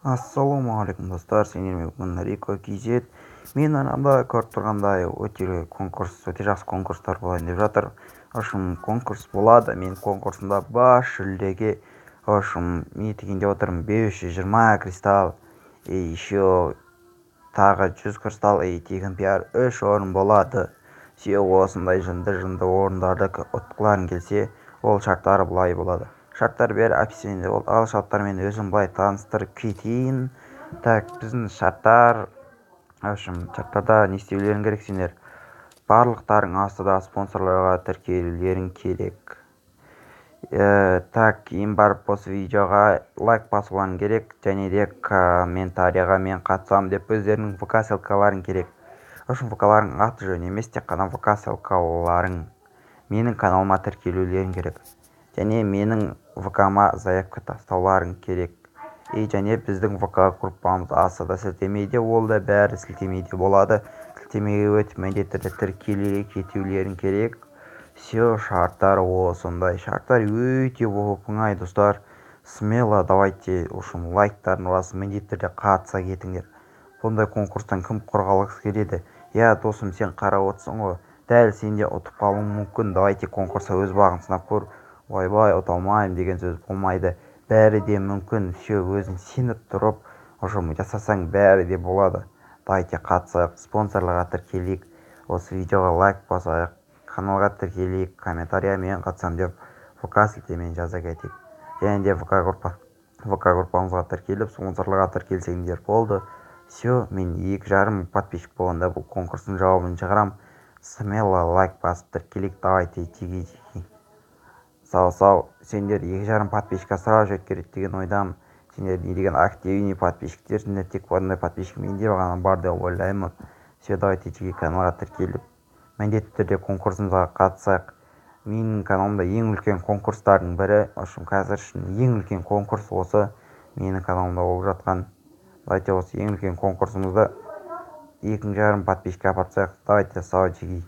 Ассалаумағалейкум достар, сендермен бүгін Рико KZ. Мен анамда көріп тұрғандай өте жақсы конкурстар болайын деп жатыр. Конкурс болады. Мен конкурсында бас жүлдеге мен дегенде отырмын 520 кристалл, еще тағы 100 кристалл, тегін пиар 3 орын болады. Осындай жынды орындарды ұтқыларың келсе, ол шарттары былай болады. Шарттар бәрі описаниеде болды. Ал шарттармен өзім былай таныстырып кетейін. Так, біздің шарттар, шарттарда не істеулерің керек сендер? Барлықтарың астыда спонсорларға тіркелулерің керек. Так, кейін барып осы видеоға лайк басуларың керек, және де комментарияға мен қатысамын деп өздерінің ВК ссылкаларың керек. ВК-ларың аты жөні емес, тек қана ВК ссылкаларың. Менің каналыма тіркелулерің керек. Және менің ВК-ма заявка тастауларың керек. Және біздің ВК группамыз астыда сілтемеде, ол да бәрі сілтемеде болады. Сілтемеге өтіп міндетті түрде кетулерің керек. Шарттар осындай. Шарттар өте оңай достар. Смело давайте лайктарын басып міндетті түрде қатыса кетіңдер. Бұндай конкурстан кім қорғалғысы келеді? Досым, сен қарап отырсың ғой, дәл сен де ұтып қалуың мүмкін. Давайте конкурста өз бағын сынап көр. Ойбай, ұта алмаймын деген сөз болмайды. Бәрі де мүмкін. Өзің сеніп тұрып, жасасаң бәрі де болады. Давайте қатысайық, спонсорларға тіркелейік, осы видеоға лайк басайық, каналға тіркелейік, комментария мен қатысам деп ВК сілтемен жаза кетейік. Және де ВК группамызға тіркеліп, спонсорларға тіркелсеңдер болды. Мен 2,5 подписчик болғанда бұл конкурстың жауабын шығарам. Смело лайк басып тіркелейік, давайте тиги. Сау, сендер 2,5 подписчикқа сразу жет керек деген ойдамын. Сендер не деген активный подписчиктер, сендер тек ондай подписчик менде ғана бар деп ойлаймын. Давайте тиги, каналға тіркеліп, міндетті түрде конкурсымызға қатысайық. Менің каналымда ең үлкен конкурстардың бірі, қазір үшін ең үлкен конкурс осы менің каналымда болып жатқан. Давайте осы ең үлкен конкурсымызда 2,5 подписчикқа апарсақ, давайте сау тиги.